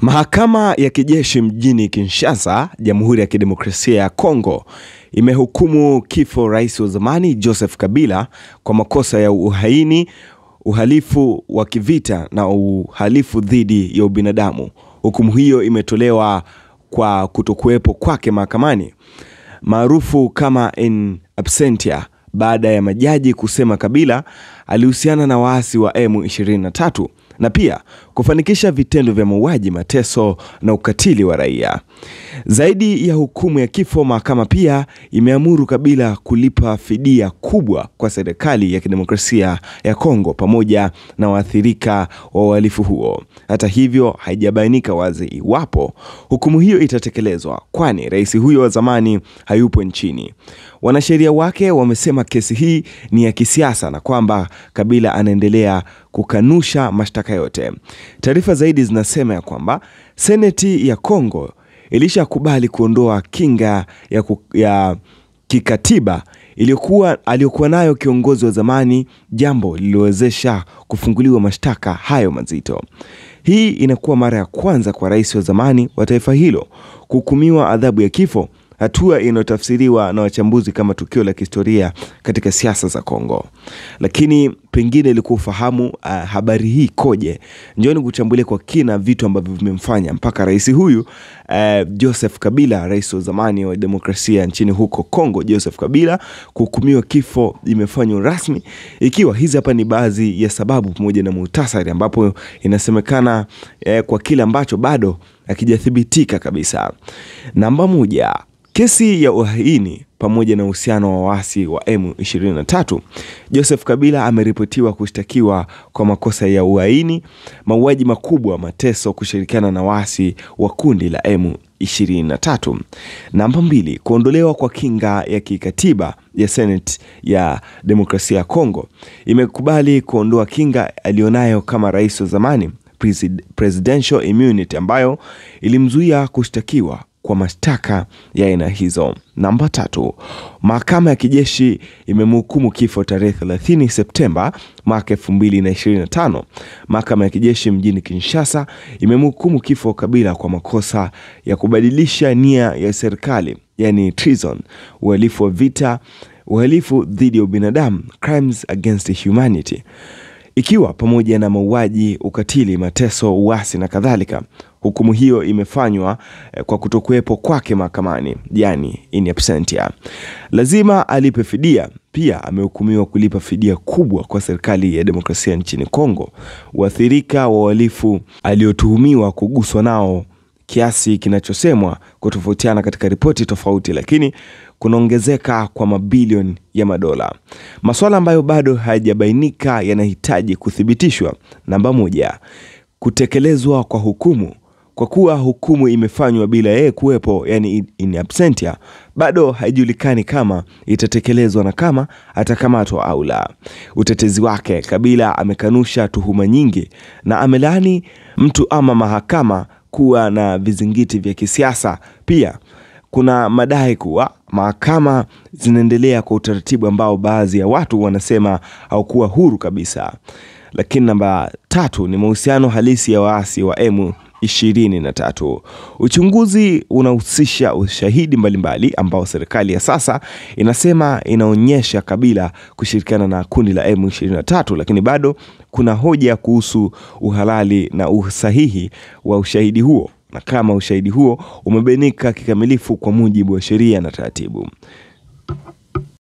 Mahakama ya kijeshi mjini Kinshasa, Jamhuri ya Kidemokrasia ya Kongo, imehukumu kifo rais wa zamani Joseph Kabila kwa makosa ya uhaini, uhalifu wa kivita na uhalifu dhidi ya ubinadamu. Hukumu hiyo imetolewa kwa kutokuwepo kwake mahakamani, maarufu kama in absentia, baada ya majaji kusema Kabila alihusiana na waasi wa M23 na pia kufanikisha vitendo vya mauaji, mateso na ukatili wa raia. Zaidi ya hukumu ya kifo, mahakama pia imeamuru Kabila kulipa fidia kubwa kwa serikali ya kidemokrasia ya Kongo pamoja na waathirika wa uhalifu huo. Hata hivyo, haijabainika wazi iwapo hukumu hiyo itatekelezwa, kwani rais huyo wa zamani hayupo nchini. Wanasheria wake wamesema kesi hii ni ya kisiasa na kwamba Kabila anaendelea kukanusha mashtaka yote. Taarifa zaidi zinasema ya kwamba Seneti ya Kongo ilishakubali kuondoa kinga ya kikatiba aliyokuwa nayo kiongozi wa zamani, jambo lililowezesha kufunguliwa mashtaka hayo mazito. Hii inakuwa mara ya kwanza kwa rais wa zamani wa taifa hilo kuhukumiwa adhabu ya kifo, hatua inayotafsiriwa na wachambuzi kama tukio la kihistoria katika siasa za Kongo. Lakini pengine ilikuwa ufahamu habari hii koje. Njoni kuchambulia kwa kina vitu ambavyo vimemfanya mpaka rais huyu Joseph Kabila, rais wa zamani wa demokrasia nchini huko Kongo, Joseph Kabila, kuhukumiwa kifo imefanywa rasmi, ikiwa hizi hapa ni baadhi ya sababu pamoja na muhtasari, ambapo inasemekana kwa kile ambacho bado hakijathibitika kabisa. Namba 1, kesi ya uhaini pamoja na uhusiano wa waasi wa M23. Joseph Kabila ameripotiwa kushtakiwa kwa makosa ya uhaini, mauaji makubwa, mateso, kushirikiana na waasi wa kundi la M23. Namba 2, kuondolewa kwa kinga ya kikatiba ya Senate ya Demokrasia ya Kongo. Imekubali kuondoa kinga alionayo kama rais wa zamani, presidential immunity, ambayo ilimzuia kushtakiwa kwa mashtaka ya aina hizo. Namba 3, mahakama ya kijeshi imemhukumu kifo tarehe 30 Septemba mwaka 2025. Mahakama ya kijeshi mjini Kinshasa imemhukumu kifo Kabila kwa makosa ya kubadilisha nia ya serikali, yani treason, uhalifu wa vita, uhalifu dhidi ya ubinadamu, crimes against humanity, ikiwa pamoja na mauaji, ukatili, mateso, uasi na kadhalika. Hukumu hiyo imefanywa kwa kutokuwepo kwake mahakamani, yani in absentia. Lazima alipe fidia. Pia amehukumiwa kulipa fidia kubwa kwa serikali ya demokrasia nchini Kongo. Waathirika wa uhalifu aliotuhumiwa kuguswa nao, kiasi kinachosemwa kutofautiana katika ripoti tofauti, lakini kunaongezeka kwa mabilioni ya madola. Masuala ambayo bado hayajabainika yanahitaji kuthibitishwa. Namba 1, kutekelezwa kwa hukumu. Kwa kuwa hukumu imefanywa bila yeye kuwepo, yani in absentia, bado haijulikani kama itatekelezwa na kama atakamatwa au la. Utetezi wake, Kabila amekanusha tuhuma nyingi na amelaani mtu ama mahakama kuwa na vizingiti vya kisiasa. Pia kuna madai kuwa mahakama zinaendelea kwa utaratibu ambao baadhi ya watu wanasema haukuwa huru kabisa. Lakini namba 3 ni mahusiano halisi ya waasi wa M23. Uchunguzi unahusisha ushahidi mbalimbali ambao serikali ya sasa inasema inaonyesha Kabila kushirikiana na kundi la M23, lakini bado kuna hoja kuhusu uhalali na usahihi wa ushahidi huo, na kama ushahidi huo umebainika kikamilifu kwa mujibu wa sheria na taratibu.